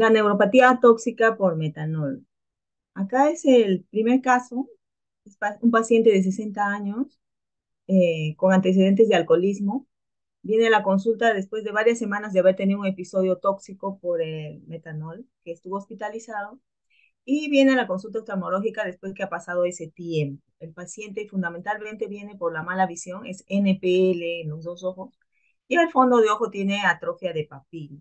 La neuropatía tóxica por metanol. Acá es el primer caso, es un paciente de 60 años con antecedentes de alcoholismo. Viene a la consulta después de varias semanas de haber tenido un episodio tóxico por el metanol, que estuvo hospitalizado, y viene a la consulta oftalmológica después que ha pasado ese tiempo. El paciente fundamentalmente viene por la mala visión, es NPL en los dos ojos, y al fondo de ojo tiene atrofia de papila.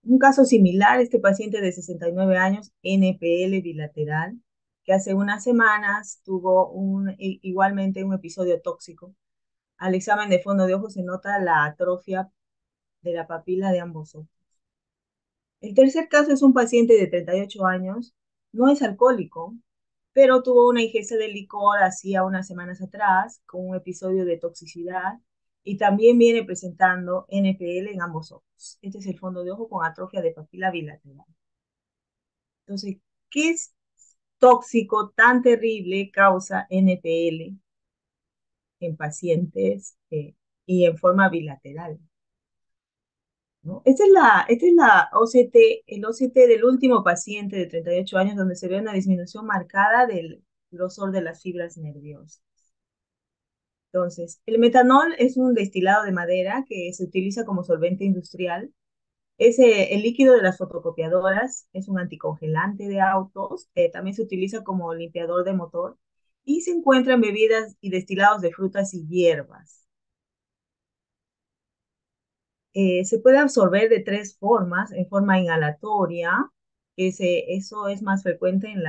Un caso similar, este paciente de 69 años, NPL bilateral, que hace unas semanas tuvo igualmente un episodio tóxico. Al examen de fondo de ojo se nota la atrofia de la papila de ambos ojos. El tercer caso es un paciente de 38 años, no es alcohólico, pero tuvo una ingesta de licor hacía unas semanas atrás con un episodio de toxicidad y también viene presentando NPL en ambos ojos. Este es el fondo de ojo con atrofia de papila bilateral. Entonces, ¿qué es tóxico tan terrible causa NPL en pacientes y en forma bilateral? ¿No? Esta es la OCT, el OCT del último paciente de 38 años, donde se ve una disminución marcada del grosor de las fibras nerviosas. Entonces, el metanol es un destilado de madera que se utiliza como solvente industrial. Es el líquido de las fotocopiadoras, es un anticongelante de autos, también se utiliza como limpiador de motor y se encuentra en bebidas y destilados de frutas y hierbas. Se puede absorber de tres formas, en forma inhalatoria, eso es más frecuente en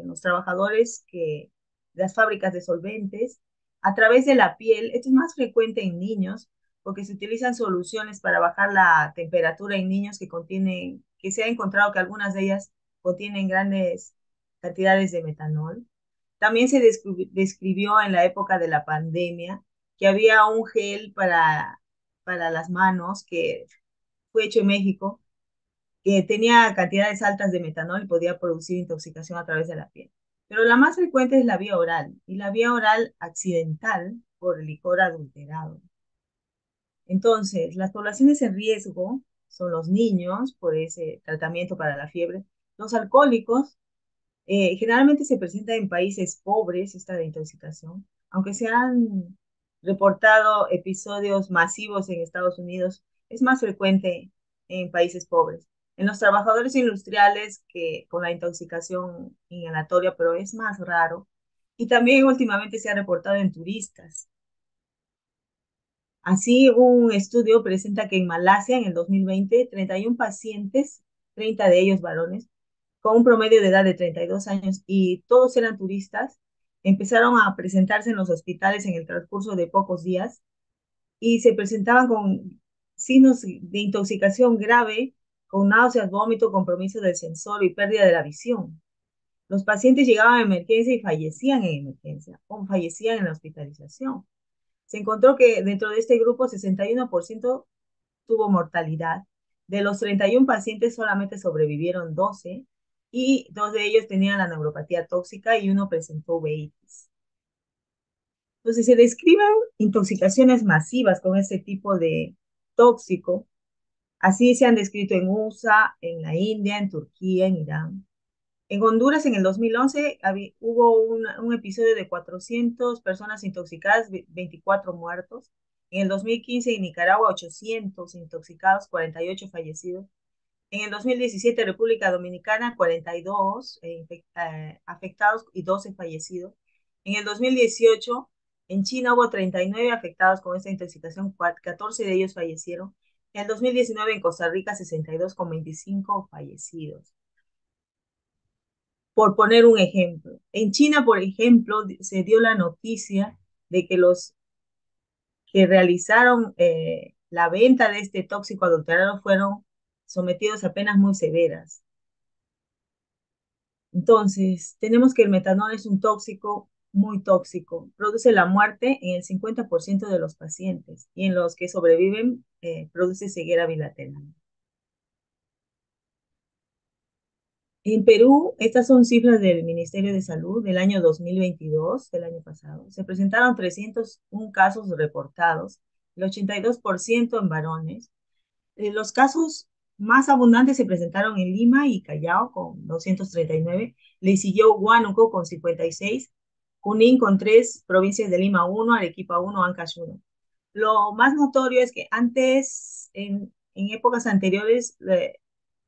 los trabajadores que las fábricas de solventes, a través de la piel, esto es más frecuente en niños, porque se utilizan soluciones para bajar la temperatura en niños que se ha encontrado que algunas de ellas contienen grandes cantidades de metanol. También se describió en la época de la pandemia que había un gel para las manos que fue hecho en México, que tenía cantidades altas de metanol y podía producir intoxicación a través de la piel. Pero la más frecuente es la vía oral, y la vía oral accidental por el licor adulterado. Entonces, las poblaciones en riesgo son los niños por ese tratamiento para la fiebre, los alcohólicos, generalmente se presenta en países pobres esta intoxicación, aunque se han reportado episodios masivos en Estados Unidos, es más frecuente en países pobres. En los trabajadores industriales que con la intoxicación inhalatoria, pero es más raro. Y también últimamente se ha reportado en turistas. Así, un estudio presenta que en Malasia, en el 2020, 31 pacientes, 30 de ellos varones, con un promedio de edad de 32 años y todos eran turistas, empezaron a presentarse en los hospitales en el transcurso de pocos días y se presentaban con signos de intoxicación grave, con náuseas, vómito, compromiso del sensor y pérdida de la visión. Los pacientes llegaban a emergencia y fallecían en emergencia o fallecían en la hospitalización. Se encontró que dentro de este grupo 61% tuvo mortalidad. De los 31 pacientes solamente sobrevivieron 12 y dos de ellos tenían la neuropatía tóxica y uno presentó uveitis. Entonces se describen intoxicaciones masivas con este tipo de tóxico. Así se han descrito en USA, en la India, en Turquía, en Irán. En Honduras, en el 2011, hubo un episodio de 400 personas intoxicadas, 24 muertos. En el 2015, en Nicaragua, 800 intoxicados, 48 fallecidos. En el 2017, República Dominicana, 42 afectados y 12 fallecidos. En el 2018, en China hubo 39 afectados con esta intoxicación, 14 de ellos fallecieron. En el 2019, en Costa Rica, 62 con 25 fallecidos. Por poner un ejemplo. En China, por ejemplo, se dio la noticia de que los que realizaron la venta de este tóxico adulterado fueron sometidos a penas muy severas. Entonces, tenemos que el metanol es un tóxico muy tóxico. Produce la muerte en el 50% de los pacientes y en los que sobreviven produce ceguera bilateral. En Perú, estas son cifras del Ministerio de Salud del año 2022, del año pasado. Se presentaron 301 casos reportados, el 82% en varones. Los casos Más abundantes se presentaron en Lima y Callao con 239. Le siguió Huánuco con 56. Junín con 3, provincias de Lima 1, Arequipa 1, Ancash 1. Lo más notorio es que antes, en épocas anteriores,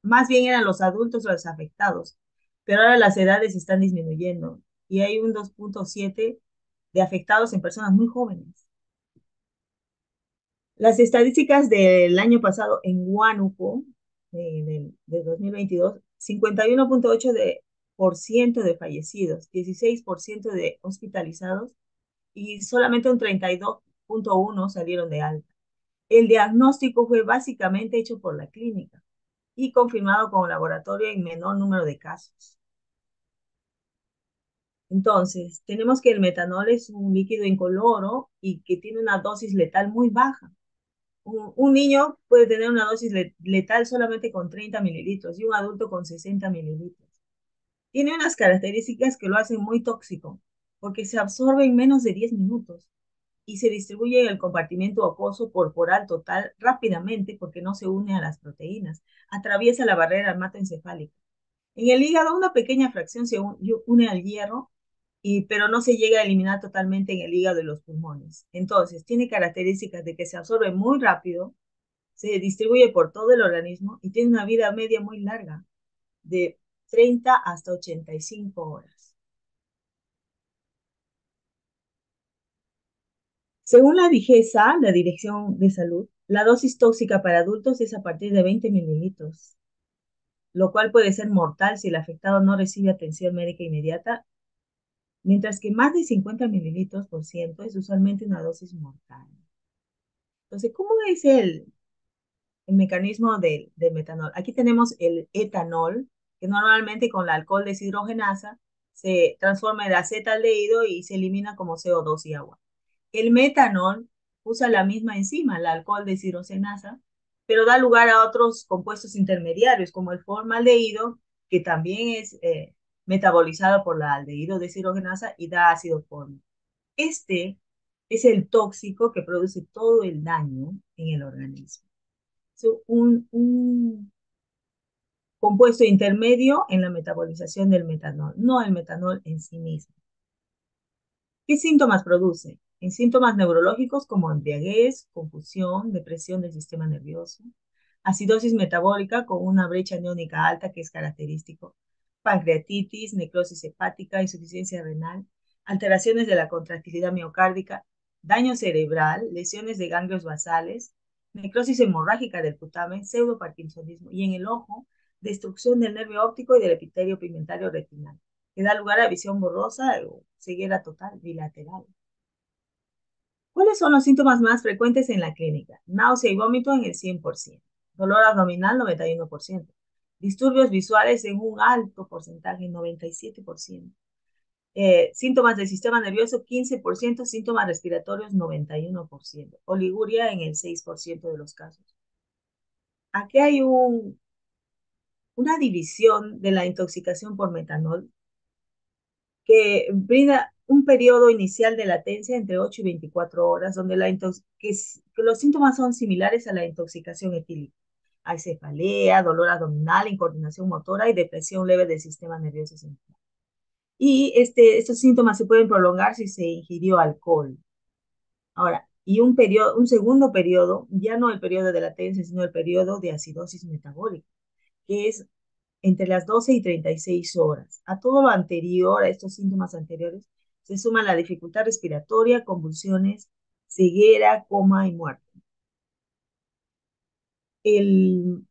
más bien eran los adultos los afectados, pero ahora las edades están disminuyendo y hay un 2.7 de afectados en personas muy jóvenes. Las estadísticas del año pasado en Huánuco, de 2022, 51.8 por ciento de fallecidos, 16% de hospitalizados y solamente un 32.1 salieron de alta. El diagnóstico fue básicamente hecho por la clínica y confirmado con laboratorio en menor número de casos. Entonces, tenemos que el metanol es un líquido incoloro y que tiene una dosis letal muy baja. Un niño puede tener una dosis letal solamente con 30 mililitros y un adulto con 60 mililitros. Tiene unas características que lo hacen muy tóxico, porque se absorbe en menos de 10 minutos y se distribuye en el compartimento acuoso corporal total rápidamente porque no se une a las proteínas. Atraviesa la barrera hematoencefálica. En el hígado, una pequeña fracción se une al hierro, pero no se llega a eliminar totalmente en el hígado y los pulmones. Entonces, tiene características de que se absorbe muy rápido, se distribuye por todo el organismo y tiene una vida media muy larga, de 30 hasta 85 horas. Según la DIGESA, la Dirección de Salud, la dosis tóxica para adultos es a partir de 20 mililitros, lo cual puede ser mortal si el afectado no recibe atención médica inmediata, mientras que más de 50 mililitros por ciento es usualmente una dosis mortal. Entonces, ¿cómo es el mecanismo del metanol? Aquí tenemos el etanol, que normalmente con la alcohol deshidrogenasa se transforma en acetaldehído y se elimina como CO2 y agua. El metanol usa la misma enzima, la alcohol deshidrogenasa, pero da lugar a otros compuestos intermediarios, como el formaldehído, que también es metabolizado por la aldehído deshidrogenasa y da ácido fórmico. Este es el tóxico que produce todo el daño en el organismo. Es un compuesto intermedio en la metabolización del metanol, no el metanol en sí mismo. ¿Qué síntomas produce? En síntomas neurológicos como embriaguez, confusión, depresión del sistema nervioso, acidosis metabólica con una brecha neónica alta que es característico, pancreatitis, necrosis hepática, insuficiencia renal, alteraciones de la contractilidad miocárdica, daño cerebral, lesiones de ganglios basales, necrosis hemorrágica del putamen, pseudoparkinsonismo y en el ojo, destrucción del nervio óptico y del epitelio pigmentario retinal, que da lugar a visión borrosa o ceguera total bilateral. ¿Cuáles son los síntomas más frecuentes en la clínica? Náusea y vómito en el 100%, dolor abdominal 91%, disturbios visuales en un alto porcentaje, 97%, síntomas del sistema nervioso 15%, síntomas respiratorios 91%, oliguria en el 6% de los casos. Aquí hay una división de la intoxicación por metanol que brinda un periodo inicial de latencia entre 8 y 24 horas, donde que los síntomas son similares a la intoxicación etílica. Hay cefalea, dolor abdominal, incoordinación motora y depresión leve del sistema nervioso central. Y estos síntomas se pueden prolongar si se ingirió alcohol. Ahora, y un segundo periodo, ya no el periodo de latencia, sino el periodo de acidosis metabólica, que es entre las 12 y 36 horas. A todo lo anterior, a estos síntomas anteriores, se suma la dificultad respiratoria, convulsiones, ceguera, coma y muerte. El,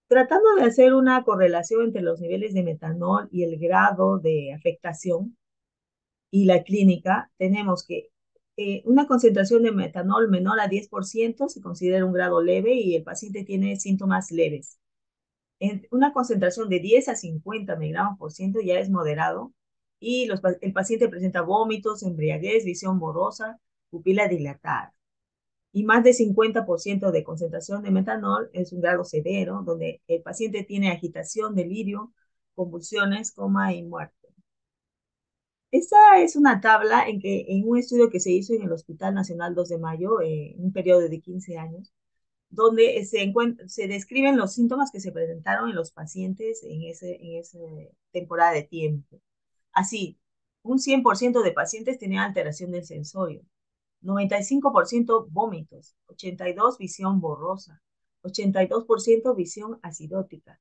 Tratando de hacer una correlación entre los niveles de metanol y el grado de afectación y la clínica, tenemos que una concentración de metanol menor a 10% se considera un grado leve y el paciente tiene síntomas leves. En una concentración de 10 a 50 miligramos por ciento ya es moderado y el paciente presenta vómitos, embriaguez, visión borrosa, pupila dilatada. Y más de 50% de concentración de metanol es un grado severo, donde el paciente tiene agitación, delirio, convulsiones, coma y muerte. Esta es una tabla en un estudio que se hizo en el Hospital Nacional 2 de Mayo, en un periodo de 15 años, donde se describen los síntomas que se presentaron en los pacientes en esa temporada de tiempo. Así, un 100% de pacientes tenían alteración del sensorio, 95% vómitos, 82% visión borrosa, 82% visión acidótica,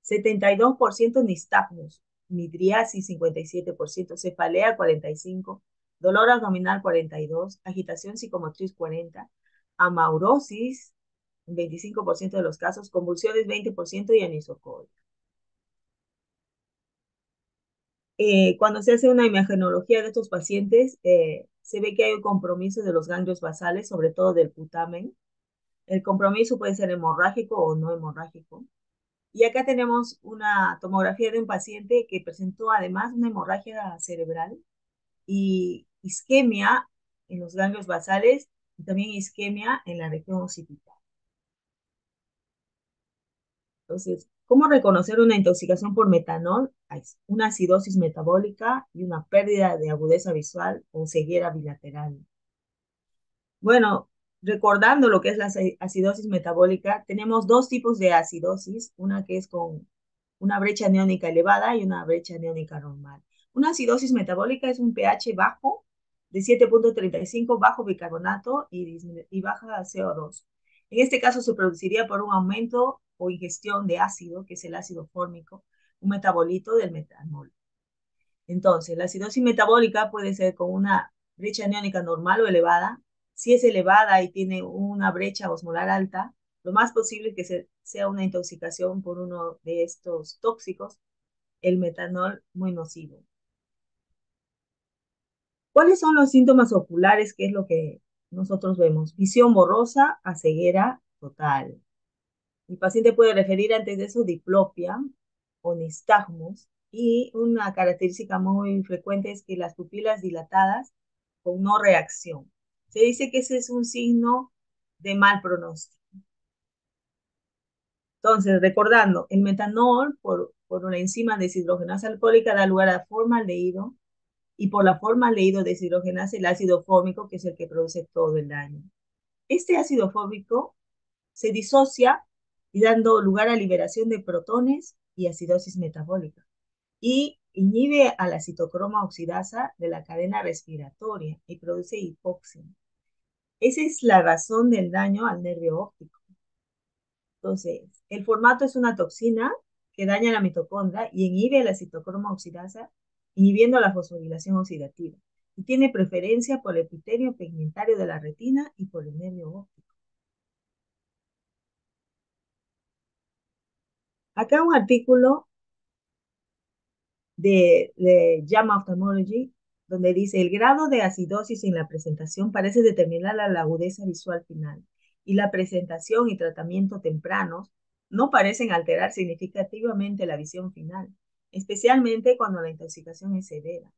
72% nistagmus, midriasis 57%, cefalea 45%, dolor abdominal 42%, agitación psicomotriz 40%, amaurosis 25% de los casos, convulsiones 20% y anisocoria. Cuando se hace una imagenología de estos pacientes, se ve que hay un compromiso de los ganglios basales, sobre todo del putamen. El compromiso puede ser hemorrágico o no hemorrágico. Y acá tenemos una tomografía de un paciente que presentó además una hemorragia cerebral y isquemia en los ganglios basales y también isquemia en la región occipital. Entonces, ¿cómo reconocer una intoxicación por metanol? Hay una acidosis metabólica y una pérdida de agudeza visual o ceguera bilateral. Bueno, recordando lo que es la acidosis metabólica, tenemos dos tipos de acidosis, una que es con una brecha neónica elevada y una brecha neónica normal. Una acidosis metabólica es un pH bajo de 7.35, bajo bicarbonato y baja CO2. En este caso se produciría por un aumento o ingestión de ácido, que es el ácido fórmico, un metabolito del metanol. Entonces, la acidosis metabólica puede ser con una brecha aniónica normal o elevada. Si es elevada y tiene una brecha osmolar alta, lo más posible es que sea una intoxicación por uno de estos tóxicos, el metanol muy nocivo. ¿Cuáles son los síntomas oculares? ¿Qué es lo que nosotros vemos? Visión borrosa a ceguera total. El paciente puede referir antes de eso diplopia o nistagmus y una característica muy frecuente es que las pupilas dilatadas con no reacción. Se dice que ese es un signo de mal pronóstico. Entonces, recordando, el metanol por una enzima deshidrogenasa alcohólica da lugar a formaldehído y por la formaldehído deshidrogenasa el ácido fórmico, que es el que produce todo el daño. Este ácido fórmico se disocia y dando lugar a liberación de protones y acidosis metabólica y inhibe a la citocroma oxidasa de la cadena respiratoria y produce hipoxia. Esa es la razón del daño al nervio óptico. Entonces, el formato es una toxina que daña la mitocondria y inhibe la citocroma oxidasa, inhibiendo la fosforilación oxidativa. Y tiene preferencia por el epitelio pigmentario de la retina y por el nervio óptico. Acá un artículo de JAMA Ophthalmology, donde dice, el grado de acidosis en la presentación parece determinar la agudeza visual final, y la presentación y tratamiento tempranos no parecen alterar significativamente la visión final, especialmente cuando la intoxicación es severa.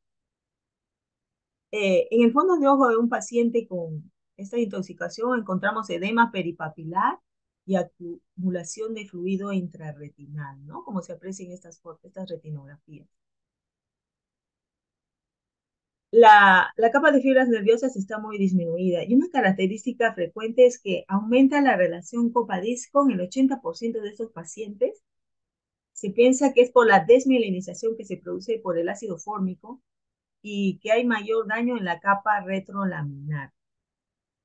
En el fondo de ojo de un paciente con esta intoxicación encontramos edema peripapilar y acumulación de fluido intrarretinal, ¿no? Como se aprecia en estas retinografías. La capa de fibras nerviosas está muy disminuida y una característica frecuente es que aumenta la relación copa-disco en el 80% de estos pacientes. Se piensa que es por la desmielinización que se produce por el ácido fórmico y que hay mayor daño en la capa retrolaminar.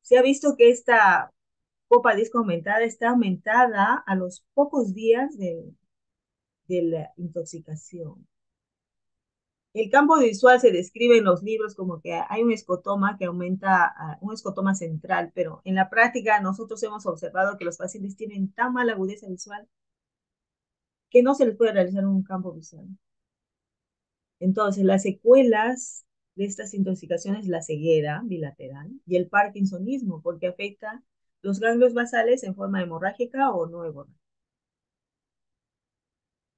Se ha visto que esta copa-disco aumentada está aumentada a los pocos días de la intoxicación. El campo visual se describe en los libros como que hay un escotoma que aumenta, un escotoma central, pero en la práctica nosotros hemos observado que los pacientes tienen tan mala agudeza visual que no se les puede realizar un campo visual. Entonces, las secuelas de estas intoxicaciones, la ceguera bilateral y el parkinsonismo, porque afecta los ganglios basales en forma hemorrágica o no hemorrágica.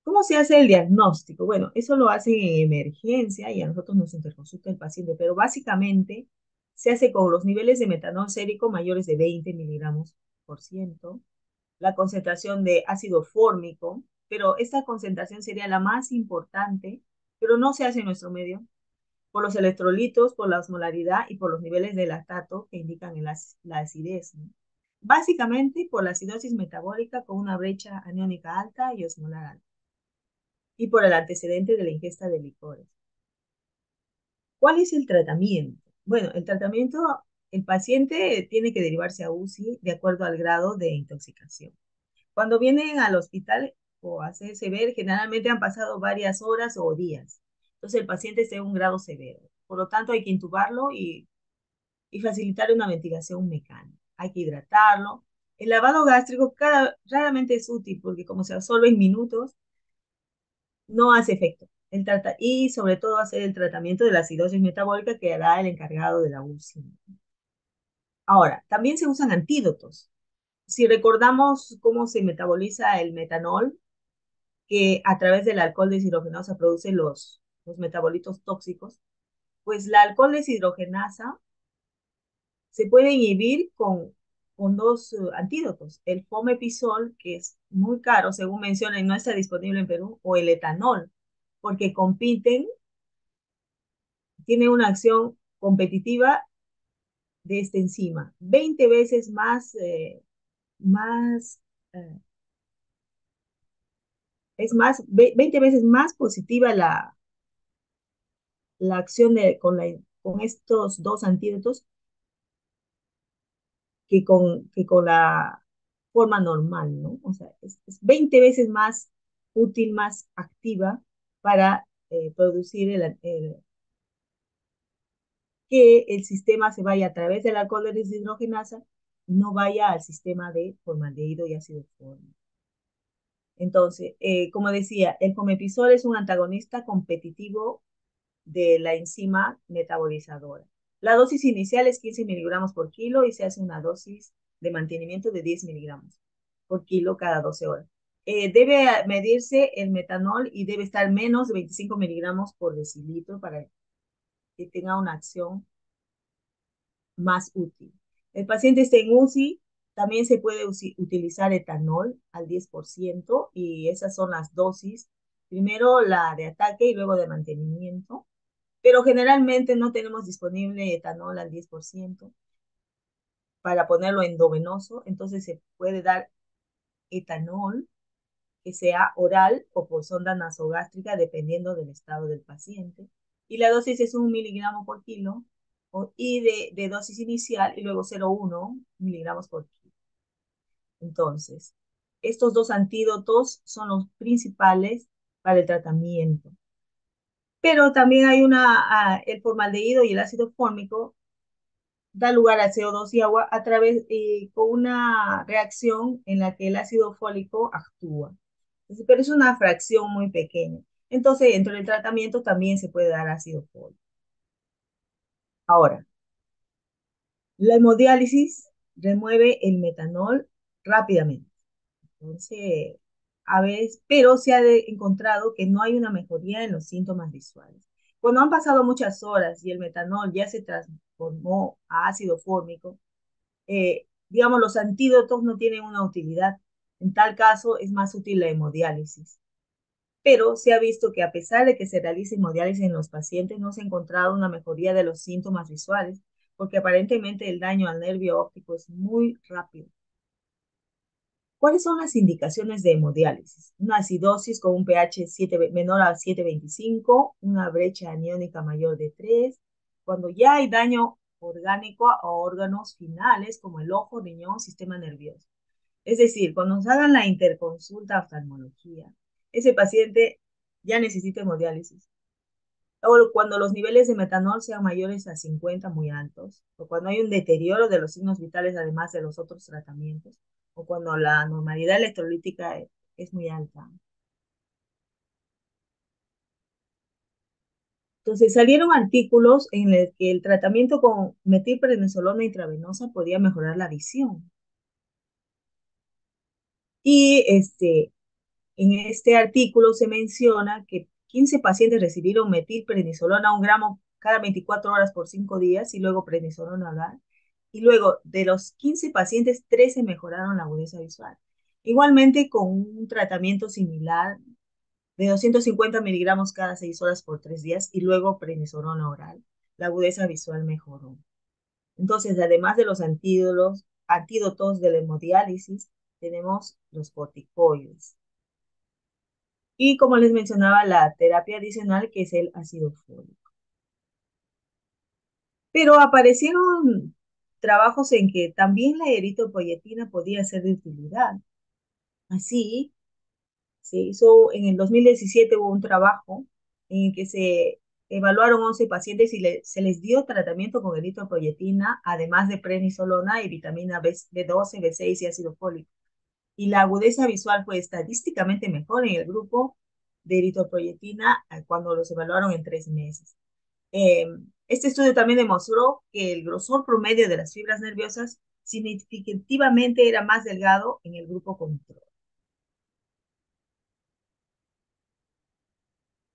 ¿Cómo se hace el diagnóstico? Bueno, eso lo hacen en emergencia y a nosotros nos interconsulta el paciente, pero básicamente se hace con los niveles de metanol sérico mayores de 20 miligramos por ciento, la concentración de ácido fórmico, pero esta concentración sería la más importante, pero no se hace en nuestro medio, por los electrolitos, por la osmolaridad y por los niveles de lactato que indican la acidez, ¿no? básicamente por la acidosis metabólica con una brecha aniónica alta y osmolar alta, y por el antecedente de la ingesta de licores. ¿Cuál es el tratamiento? Bueno, el tratamiento, el paciente tiene que derivarse a UCI de acuerdo al grado de intoxicación. Cuando vienen al hospital o a hacerse ver, generalmente han pasado varias horas o días. Entonces el paciente está en un grado severo. Por lo tanto, hay que intubarlo y facilitar una ventilación mecánica. Hay que hidratarlo. El lavado gástrico raramente es útil porque como se absorbe en minutos, no hace efecto. Y sobre todo hacer el tratamiento de la acidosis metabólica que hará el encargado de la UCI. Ahora, también se usan antídotos. Si recordamos cómo se metaboliza el metanol, que a través del alcohol deshidrogenasa produce los metabolitos tóxicos, pues la alcohol deshidrogenasa se puede inhibir con dos antídotos, el fomepizol, que es muy caro, según menciona, y no está disponible en Perú, o el etanol, porque compiten, tiene una acción competitiva de esta enzima, 20 veces más eh, es más, 20 veces más positiva la acción con estos dos antídotos que con la forma normal, ¿no? O sea, es 20 veces más útil, más activa para producir que el sistema se vaya a través del alcohol de deshidrogenasa y no vaya al sistema de formaldehído y ácido fórmico. Entonces, como decía, el fomepizol es un antagonista competitivo de la enzima metabolizadora. La dosis inicial es 15 miligramos por kilo y se hace una dosis de mantenimiento de 10 miligramos por kilo cada 12 horas. Debe medirse el metanol y debe estar menos de 25 miligramos por decilitro para que tenga una acción más útil. El paciente está en UCI, también se puede utilizar etanol al 10% y esas son las dosis. Primero la de ataque y luego de mantenimiento, pero generalmente no tenemos disponible etanol al 10% para ponerlo endovenoso, entonces se puede dar etanol que sea oral o por sonda nasogástrica dependiendo del estado del paciente. Y la dosis es 1 miligramo por kilo y de dosis inicial y luego 0,1 miligramos por kilo. Entonces, estos dos antídotos son los principales para el tratamiento. Pero también hay el formaldehído y el ácido fórmico da lugar a CO2 y agua a través con una reacción en la que el ácido fólico actúa. Entonces, pero es una fracción muy pequeña. Entonces, dentro del tratamiento también se puede dar ácido fólico. Ahora, la hemodiálisis remueve el metanol rápidamente. Entonces, a veces, pero se ha encontrado que no hay una mejoría en los síntomas visuales. Cuando han pasado muchas horas y el metanol ya se transformó a ácido fórmico, digamos, los antídotos no tienen una utilidad. En tal caso, es más útil la hemodiálisis. Pero se ha visto que a pesar de que se realice hemodiálisis en los pacientes, no se ha encontrado una mejoría de los síntomas visuales, porque aparentemente el daño al nervio óptico es muy rápido. ¿Cuáles son las indicaciones de hemodiálisis? Una acidosis con un pH menor a 7,25, una brecha aniónica mayor de 3, cuando ya hay daño orgánico a órganos finales como el ojo, riñón, sistema nervioso. Es decir, cuando nos hagan la interconsulta a oftalmología, ese paciente ya necesita hemodiálisis. O cuando los niveles de metanol sean mayores a 50, muy altos, o cuando hay un deterioro de los signos vitales además de los otros tratamientos, o cuando la normalidad electrolítica es muy alta. Entonces salieron artículos en los que el tratamiento con metilprednisolona intravenosa podía mejorar la visión. Y en este artículo se menciona que 15 pacientes recibieron metilprednisolona 1 gramo cada 24 horas por 5 días y luego prednisolona oral. Y luego de los 15 pacientes, 13 mejoraron la agudeza visual. Igualmente con un tratamiento similar de 250 miligramos cada 6 horas por 3 días y luego prednisolona oral, la agudeza visual mejoró. Entonces, además de los antídotos de la hemodiálisis, tenemos los corticoides. Y como les mencionaba, la terapia adicional, que es el ácido fólico. Pero aparecieron trabajos en que también la eritropoyetina podía ser de utilidad. Así, se hizo en el 2017 hubo un trabajo en el que se evaluaron 11 pacientes y se les dio tratamiento con eritropoyetina, además de prednisolona y vitamina B12, B6 y ácido fólico. Y la agudeza visual fue estadísticamente mejor en el grupo de eritropoyetina cuando los evaluaron en 3 meses. Este estudio también demostró que el grosor promedio de las fibras nerviosas significativamente era más delgado en el grupo control.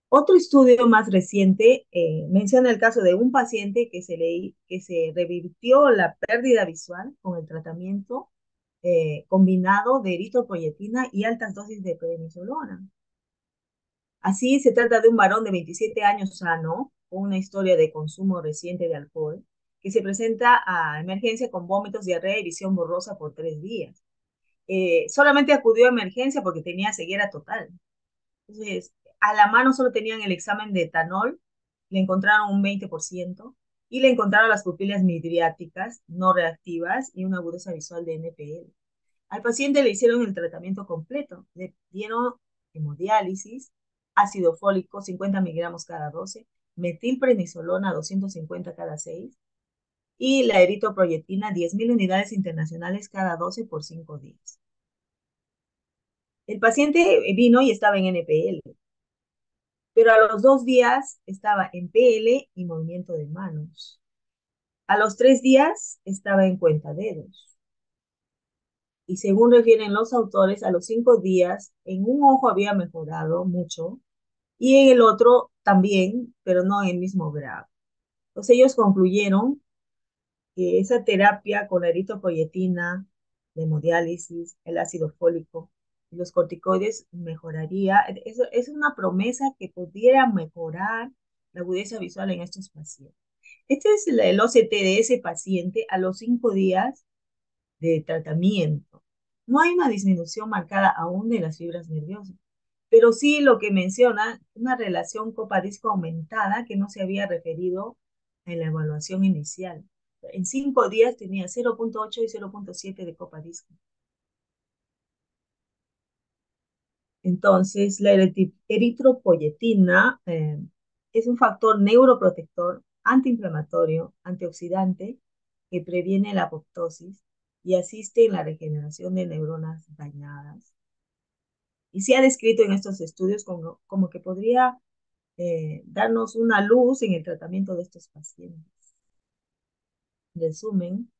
Otro estudio más reciente menciona el caso de un paciente que se revirtió la pérdida visual con el tratamiento combinado de eritropoyetina y altas dosis de prednisolona. Así se trata de un varón de 27 años sano, con una historia de consumo reciente de alcohol, que se presenta a emergencia con vómitos, diarrea y visión borrosa por 3 días. Solamente acudió a emergencia porque tenía ceguera total. Entonces, a la mano solo tenían el examen de etanol, le encontraron un 20% y le encontraron las pupilas midriáticas no reactivas y una agudeza visual de NPL. Al paciente le hicieron el tratamiento completo, le dieron hemodiálisis, ácido fólico 50 miligramos cada 12, metilprednisolona 250 cada 6 y la eritropoyetina 10.000 unidades internacionales cada 12 por 5 días. El paciente vino y estaba en NPL, pero a los 2 días estaba en PL y movimiento de manos. A los 3 días estaba en cuentadedos. Y según refieren los autores, a los 5 días en un ojo había mejorado mucho y en el otro también, pero no en el mismo grado. Entonces ellos concluyeron que esa terapia con la eritropoyetina, la hemodiálisis, el ácido fólico y los corticoides mejoraría. Eso es una promesa que pudiera mejorar la agudeza visual en estos pacientes. Este es el OCT de ese paciente a los 5 días de tratamiento. No hay una disminución marcada aún de las fibras nerviosas, pero sí lo que menciona una relación copa-disco aumentada que no se había referido en la evaluación inicial. En 5 días tenía 0.8 y 0.7 de copa-disco. Entonces, la eritropoyetina es un factor neuroprotector, antiinflamatorio, antioxidante, que previene la apoptosis y asiste en la regeneración de neuronas dañadas. Y se ha descrito en estos estudios como que podría darnos una luz en el tratamiento de estos pacientes. En resumen,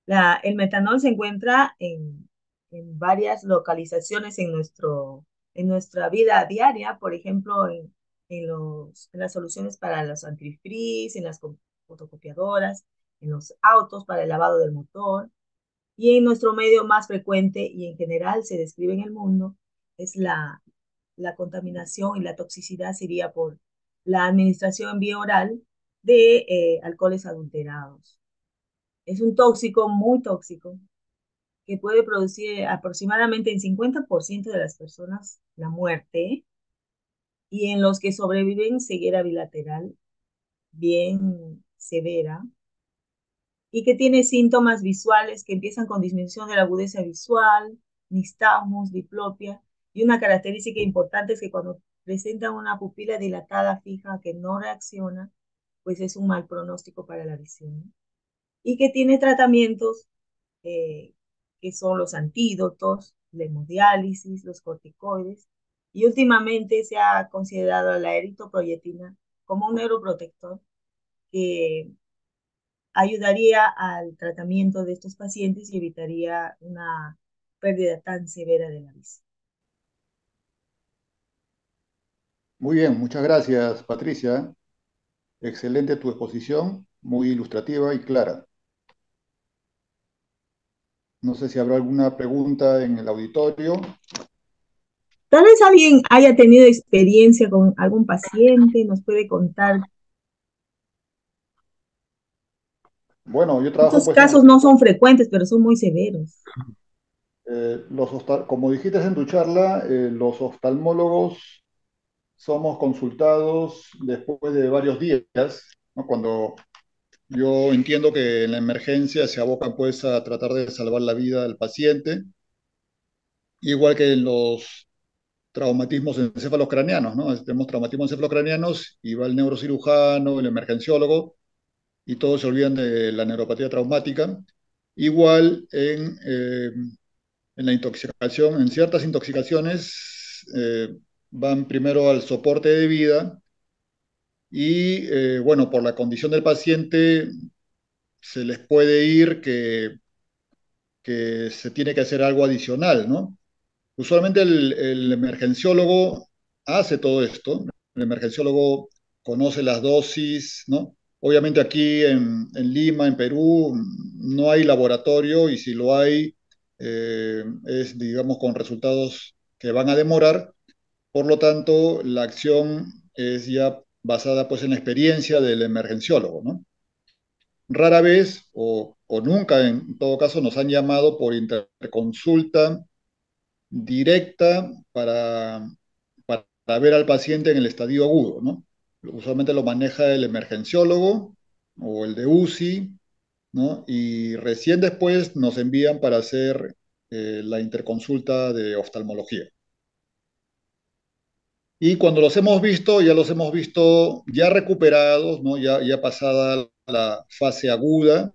el metanol se encuentra en varias localizaciones en nuestra vida diaria, por ejemplo, en las soluciones para los antifreeze, en las fotocopiadoras, en los autos para el lavado del motor, y en nuestro medio más frecuente y en general se describe en el mundo es la contaminación y la toxicidad sería por la administración vía oral de alcoholes adulterados. Es un tóxico muy tóxico que puede producir aproximadamente en 50% de las personas la muerte y en los que sobreviven ceguera bilateral bien severa y que tiene síntomas visuales que empiezan con disminución de la agudeza visual, nistagmus, diplopia, y una característica importante es que cuando presentan una pupila dilatada fija que no reacciona, pues es un mal pronóstico para la visión. Y que tiene tratamientos eh, que son los antídotos, la hemodiálisis, los corticoides, y últimamente se ha considerado la eritropoyetina como un neuroprotector que ayudaría al tratamiento de estos pacientes y evitaría una pérdida tan severa de la vista. Muy bien, muchas gracias, Patricia. Excelente tu exposición, muy ilustrativa y clara. No sé si habrá alguna pregunta en el auditorio. Tal vez alguien haya tenido experiencia con algún paciente, nos puede contar. Bueno, yo trabajo Estos pues en el casos no son frecuentes, pero son muy severos. como dijiste en tu charla, los oftalmólogos somos consultados después de varios días, ¿no? Cuando yo entiendo que en la emergencia se abocan pues a tratar de salvar la vida del paciente, igual que en los traumatismos encefalocranianos, ¿no? Tenemos traumatismos encefalocranianos y va el neurocirujano, el emergenciólogo, y todos se olvidan de la neuropatía traumática. Igual en la intoxicación, en ciertas intoxicaciones, van primero al soporte de vida y, bueno, por la condición del paciente, se les puede ir que se tiene que hacer algo adicional, ¿no? Usualmente el emergenciólogo hace todo esto. El emergenciólogo conoce las dosis, ¿no? Obviamente aquí en Lima, en Perú, no hay laboratorio y si lo hay, es, digamos, con resultados que van a demorar. Por lo tanto, la acción es ya basada pues en la experiencia del emergenciólogo, ¿no? Rara vez o nunca, en todo caso, nos han llamado por interconsulta directa para ver al paciente en el estadio agudo, ¿no? Usualmente lo maneja el emergenciólogo o el de UCI, ¿no? Y recién después nos envían para hacer la interconsulta de oftalmología. Y cuando los hemos visto, ya los hemos visto ya recuperados, ¿no? Ya pasada la fase aguda,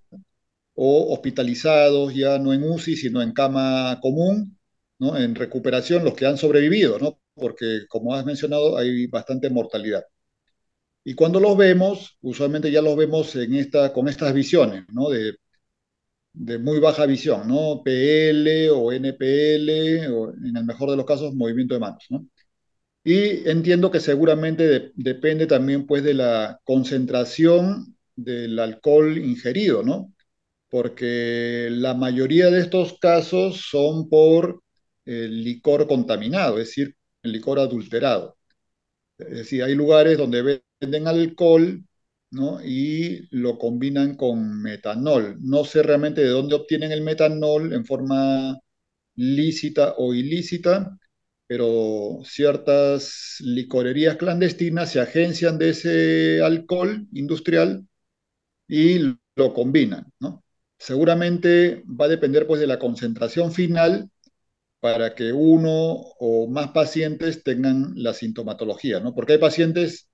o hospitalizados ya no en UCI, sino en cama común, ¿no? En recuperación, los que han sobrevivido, ¿no? Porque, como has mencionado, hay bastante mortalidad. Y cuando los vemos, usualmente ya los vemos con estas visiones, ¿no? De muy baja visión, ¿no? PL o NPL, o en el mejor de los casos, movimiento de manos, ¿no? Y entiendo que seguramente depende también, pues, de la concentración del alcohol ingerido, ¿no? Porque la mayoría de estos casos son por licor contaminado, es decir, el licor adulterado. Es decir, hay lugares donde venden alcohol, ¿no? Y lo combinan con metanol. No sé realmente de dónde obtienen el metanol en forma lícita o ilícita, pero ciertas licorerías clandestinas se agencian de ese alcohol industrial y lo combinan, ¿no? Seguramente va a depender pues de la concentración final para que uno o más pacientes tengan la sintomatología, ¿no? Porque hay pacientes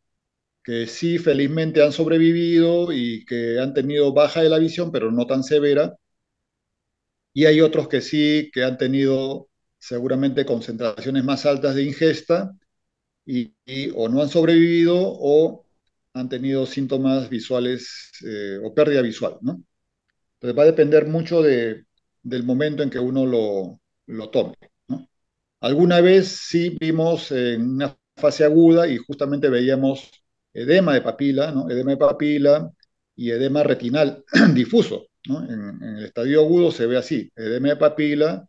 que sí felizmente han sobrevivido y que han tenido baja de la visión, pero no tan severa, y hay otros que sí, que han tenido seguramente concentraciones más altas de ingesta y o no han sobrevivido o han tenido síntomas visuales o pérdida visual, ¿no? Entonces va a depender mucho del momento en que uno lo tome, ¿no? Alguna vez sí vimos en una fase aguda y justamente veíamos edema de papila, ¿no? Edema de papila y edema retinal difuso, ¿no? En el estadio agudo se ve así, edema de papila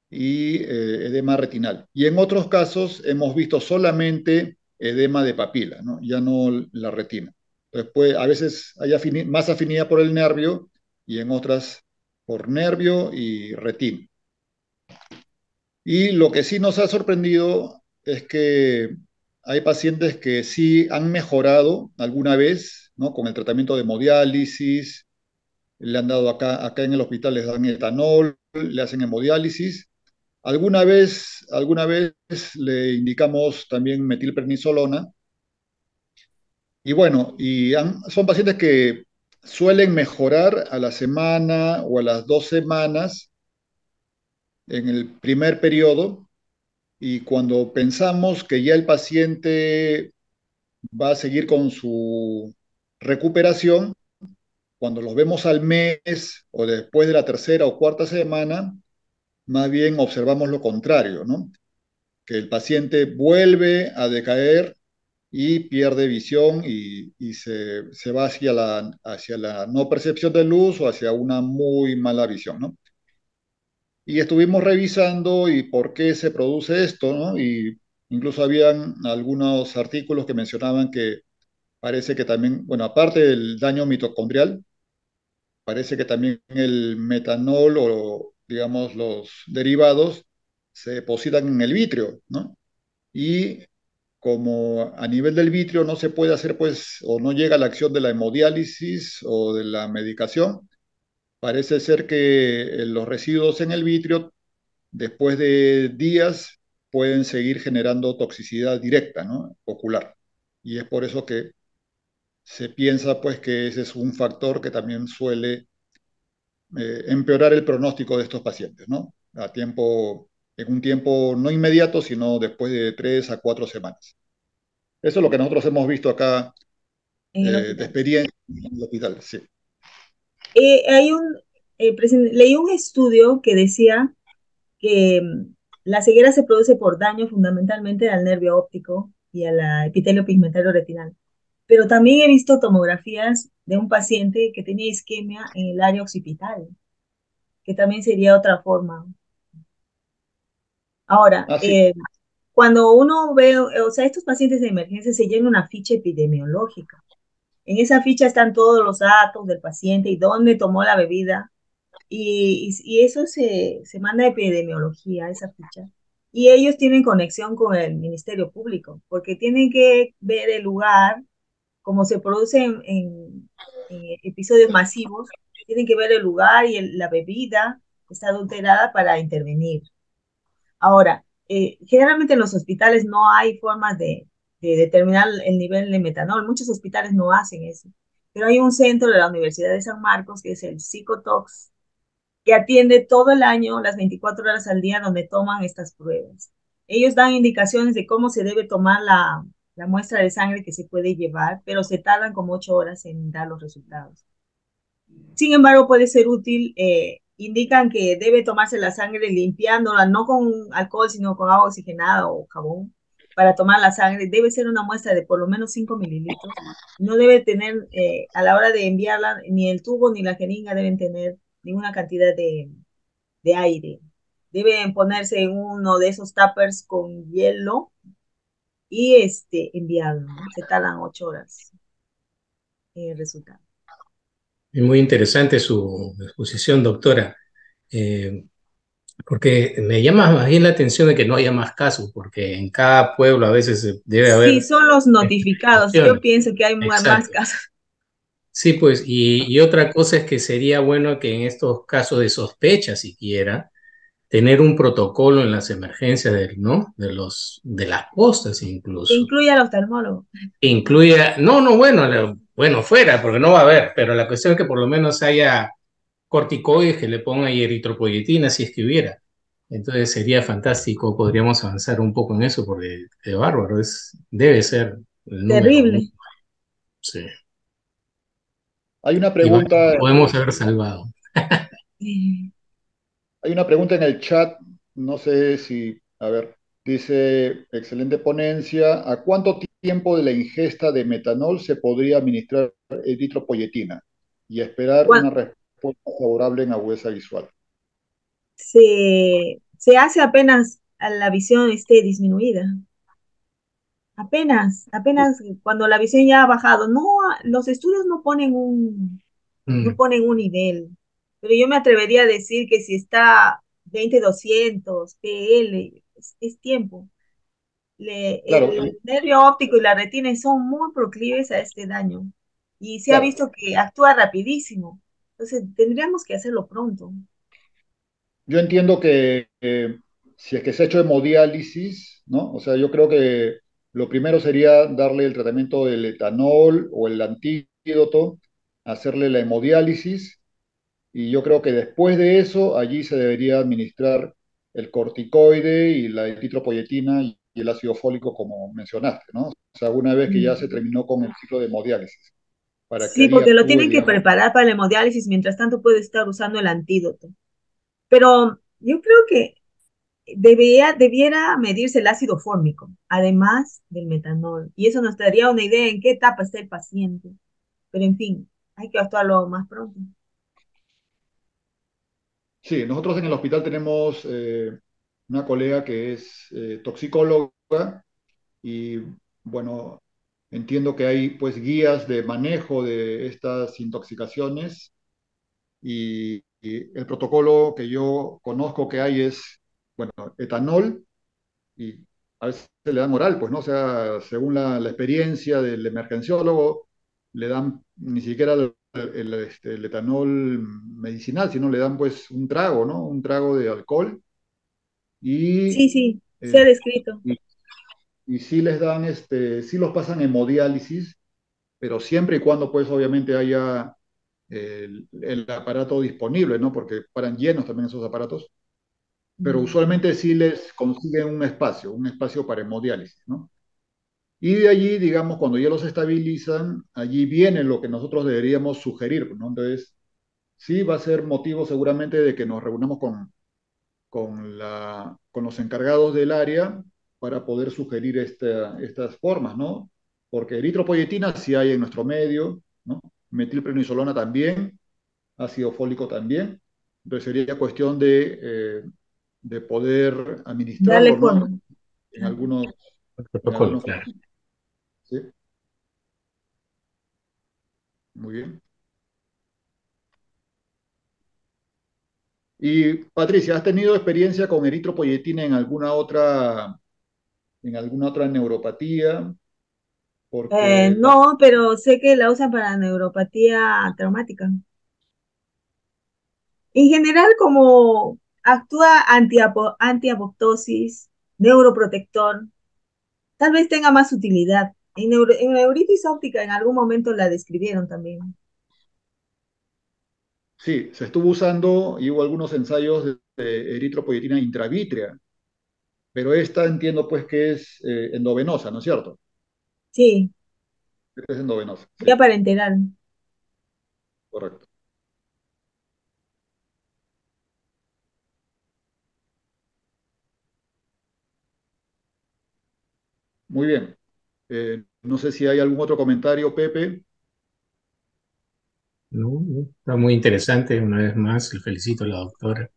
y edema retinal. Y en otros casos hemos visto solamente edema de papila, ¿no? Ya no la retina. Entonces, pues, a veces hay más afinidad por el nervio y en otras por nervio y retina. Y lo que sí nos ha sorprendido es que hay pacientes que sí han mejorado alguna vez, ¿no? Con el tratamiento de hemodiálisis, le han dado acá en el hospital, les dan etanol, le hacen hemodiálisis. Alguna vez le indicamos también metilprednisolona. Y bueno, son pacientes que suelen mejorar a la semana o a las 2 semanas en el primer periodo. Y cuando pensamos que ya el paciente va a seguir con su recuperación, cuando los vemos al mes o después de la tercera o cuarta semana, más bien observamos lo contrario, ¿no? Que el paciente vuelve a decaer y pierde visión y se va hacia la no percepción de luz o hacia una muy mala visión, ¿no? Y estuvimos revisando y por qué se produce esto, ¿no? Y incluso habían algunos artículos que mencionaban que parece que también, bueno, aparte del daño mitocondrial, parece que también el metanol o, digamos, los derivados se depositan en el vitrio, ¿no? Y como a nivel del vitrio no se puede hacer, pues, o no llega la acción de la hemodiálisis o de la medicación, parece ser que los residuos en el vitrio, después de días, pueden seguir generando toxicidad directa, ¿no? Ocular. Y es por eso que se piensa, pues, que ese es un factor que también suele empeorar el pronóstico de estos pacientes, ¿no? En un tiempo no inmediato, sino después de 3 a 4 semanas. Eso es lo que nosotros hemos visto acá en el de hospital. experiencia en el hospital, sí. Hay leí un estudio que decía que la ceguera se produce por daño fundamentalmente al nervio óptico y al epitelio pigmentario retinal. Pero también he visto tomografías de un paciente que tenía isquemia en el área occipital, que también sería otra forma. Ahora, Ah, sí, cuando uno ve, o sea, estos pacientes de emergencia se llenan una ficha epidemiológica. En esa ficha están todos los datos del paciente y dónde tomó la bebida. Y eso se manda a epidemiología, esa ficha. Y ellos tienen conexión con el Ministerio Público, porque tienen que ver el lugar, como se produce en episodios masivos, tienen que ver el lugar y la bebida está adulterada para intervenir. Ahora, generalmente en los hospitales no hay formas de determinar el nivel de metanol. Muchos hospitales no hacen eso. Pero hay un centro de la Universidad de San Marcos, que es el Psicotox, que atiende todo el año, las 24 horas al día, donde toman estas pruebas. Ellos dan indicaciones de cómo se debe tomar la muestra de sangre que se puede llevar, pero se tardan como 8 horas en dar los resultados. Sin embargo, puede ser útil. Indican que debe tomarse la sangre limpiándola, no con alcohol, sino con agua oxigenada o jabón. Para tomar la sangre debe ser una muestra de por lo menos 5 mililitros. No debe tener, a la hora de enviarla, ni el tubo ni la jeringa deben tener ninguna cantidad de aire. Deben ponerse en uno de esos tuppers con hielo y enviarlo, ¿no? Se tardan 8 horas en el resultado. Es muy interesante su exposición, doctora, eh, porque me llama más bien la atención de que no haya más casos, porque en cada pueblo a veces debe Sí, haber son los notificados. Yo excepciones. pienso que hay más Exacto. casos. Sí, pues, y otra cosa es que sería bueno que en estos casos de sospecha siquiera, tener un protocolo en las emergencias ¿no? De las postas Que incluso. incluya al oftalmólogo. Que incluya, no, no, bueno, bueno, fuera, porque no va a haber, pero la cuestión es que por lo menos haya corticoides que le pongan y eritropoyetina si es que hubiera. Entonces sería fantástico, podríamos avanzar un poco en eso, porque de bárbaro debe ser el número Terrible. uno. Sí. hay una Y vaya, pregunta, podemos haber salvado. hay una pregunta en el chat, no sé si, a ver, dice, excelente ponencia, ¿a cuánto tiempo de la ingesta de metanol se podría administrar eritropoyetina y esperar Cuando una respuesta favorable en agudeza visual? se hace apenas a la visión esté disminuida. Apenas cuando la visión ya ha bajado. No, los estudios no Mm, ponen un nivel, pero yo me atrevería a decir que si está 20-200 PL, es tiempo. Claro, El nervio óptico y la retina son muy proclives a este daño y se ha claro. visto que actúa rapidísimo. Entonces, tendríamos que hacerlo pronto. Yo entiendo que si es que se ha hecho hemodiálisis, ¿no? O sea, yo creo que lo primero sería darle el tratamiento del etanol o el antídoto, hacerle la hemodiálisis, y yo creo que después de eso, allí se debería administrar el corticoide y la eritropoyetina y el ácido fólico, como mencionaste, ¿no? O sea, una vez que ya se Mm. terminó con el ciclo de hemodiálisis, para que Sí, ahí porque lo actúe, tienen que digamos. preparar para la hemodiálisis, mientras tanto puede estar usando el antídoto. Pero yo creo que debiera medirse el ácido fórmico, además del metanol, y eso nos daría una idea en qué etapa está el paciente. Pero en fin, hay que actuarlo más pronto. Sí, nosotros en el hospital tenemos una colega que es toxicóloga y bueno, entiendo que hay pues guías de manejo de estas intoxicaciones y el protocolo que yo conozco que hay es, bueno, etanol y a veces le dan oral, pues, ¿no? O sea, según la experiencia del emergenciólogo, le dan ni siquiera el etanol medicinal, sino le dan pues un trago, ¿no? Un trago de alcohol y, Sí, sí, se eh, ha descrito. y, y sí les dan, sí los pasan hemodiálisis, pero siempre y cuando pues obviamente haya el aparato disponible, ¿no? Porque paran llenos también esos aparatos, pero Mm. usualmente sí les consiguen un espacio para hemodiálisis, ¿no? Y de allí, digamos, cuando ya los estabilizan, allí viene lo que nosotros deberíamos sugerir, ¿no? Entonces, sí va a ser motivo seguramente de que nos reunamos con los encargados del área para poder sugerir estas formas, ¿no? Porque eritropoyetina sí hay en nuestro medio, ¿no? Metilprednisolona también, ácido fólico también. Entonces sería cuestión de poder Darle administrarlo, ¿no? forma. En Claro. algunos, El en protocolo, algunos claro. pacientes, ¿sí? Muy bien. Y Patricia, ¿has tenido experiencia con eritropoyetina en alguna otra neuropatía? Porque No, pero sé que la usan para neuropatía traumática. En general, como actúa antiapoptosis, neuroprotector, tal vez tenga más utilidad. En neuritis óptica en algún momento la describieron también. sí, se estuvo usando y hubo algunos ensayos de eritropoyetina intravítrea, pero esta entiendo pues que es endovenosa, ¿no es cierto? Sí, Esta es endovenosa, ya sí, para enterar. correcto. Muy bien. No sé si hay algún otro comentario, Pepe. No, no, está muy interesante, una vez más, le felicito a la doctora.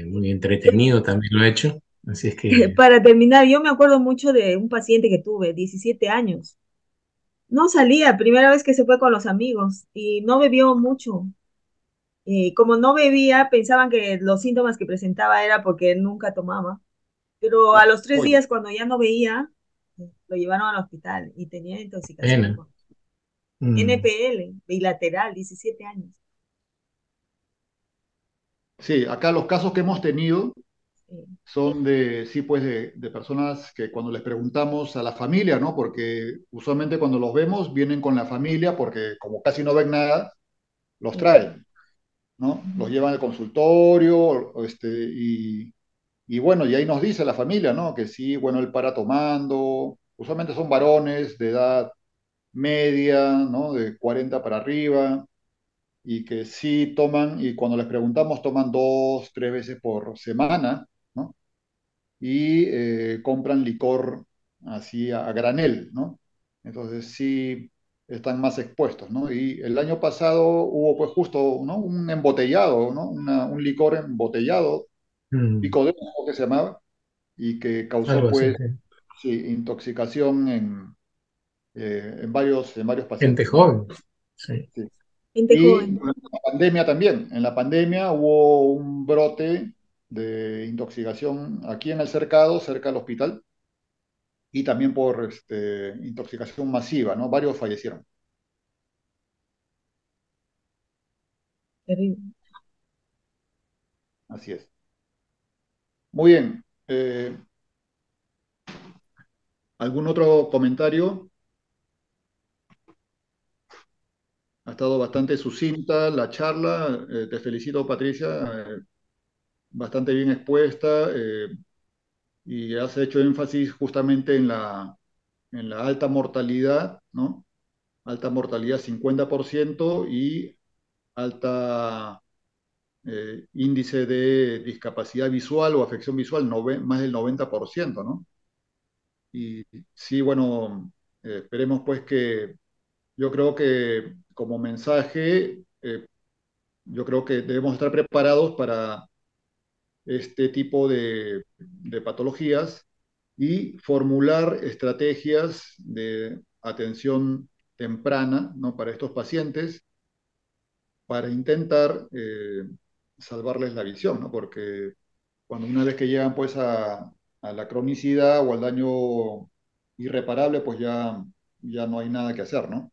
Muy entretenido también lo ha hecho. Así es que, Para terminar, yo me acuerdo mucho de un paciente que tuve, 17 años. No salía, primera vez que se fue con los amigos y no bebió mucho. Como no bebía, pensaban que los síntomas que presentaba era porque él nunca tomaba. Pero a los tres Oye, días, cuando ya no veía, lo llevaron al hospital y tenía intoxicación pena. por Mm, NPL, bilateral, 17 años. sí, acá los casos que hemos tenido Sí, son sí, pues de personas que cuando les preguntamos a la familia, ¿no? Porque usualmente cuando los vemos vienen con la familia porque como casi no ven nada, los sí. traen, ¿no? Los llevan al consultorio, y bueno, y ahí nos dice la familia, ¿no? Que sí, bueno, él para tomando, usualmente son varones de edad media, ¿no? De 40 para arriba, y que sí toman, y cuando les preguntamos, toman 2, 3 veces por semana, ¿no? Y compran licor así a granel, ¿no? Entonces sí están más expuestos, ¿no? Y el año pasado hubo pues justo, ¿no? Un embotellado, ¿no? Un licor embotellado, mm, pico de ojo que se llamaba, y que causó algo así, pues sí. sí, intoxicación en varios Gente pacientes, ¿no? joven. Sí. Sí. Gente Y joven. durante la pandemia también. En la pandemia hubo un brote de intoxicación aquí en el cercado, cerca del hospital, y también por intoxicación masiva, ¿no? Varios fallecieron. Terrible. Así es. Muy bien. ¿Algún otro comentario? Ha estado bastante sucinta la charla. Te felicito, Patricia. Bastante bien expuesta. Y has hecho énfasis justamente en la alta mortalidad, ¿no? Alta mortalidad 50% y alta índice de discapacidad visual o afección visual, más del 90%, ¿no? Y sí, bueno, esperemos pues que yo creo que como mensaje, yo creo que debemos estar preparados para este tipo de patologías y formular estrategias de atención temprana, ¿no? Para estos pacientes para intentar salvarles la visión, ¿no? Porque cuando una vez que llegan pues a la cronicidad o al daño irreparable, pues ya no hay nada que hacer, ¿no?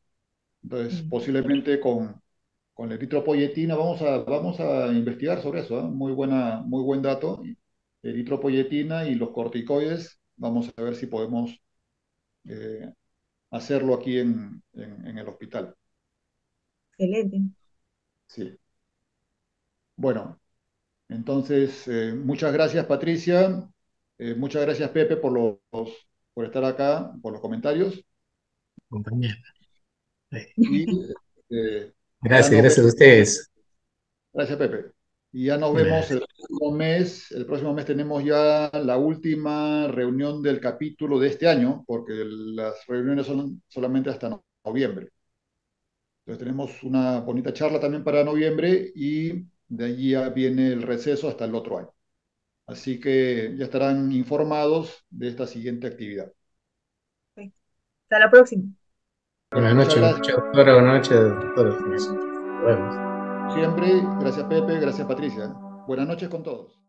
Entonces, Mm. posiblemente con la eritropoyetina vamos a investigar sobre eso, ¿eh? Muy buen dato. Eritropoyetina y los corticoides, vamos a ver si podemos eh, hacerlo aquí en el hospital. Excelente. Sí. Bueno, entonces, muchas gracias Patricia, muchas gracias Pepe por estar acá, por los comentarios compañera. y ya Gracias, nos gracias a vemos. ustedes. Gracias Pepe. Y ya nos vemos Gracias. el próximo mes. El próximo mes tenemos ya la última reunión del capítulo de este año, porque las reuniones son solamente hasta noviembre. Entonces tenemos una bonita charla también para noviembre y de allí ya viene el receso hasta el otro año. Así que ya estarán informados de esta siguiente actividad. Perfecto. Hasta la próxima. Bueno, Buenas muchas noches, gracias muchas buenas noches a todos. Buenas noches. Nos vemos. siempre. Gracias Pepe, gracias Patricia. Buenas noches con todos.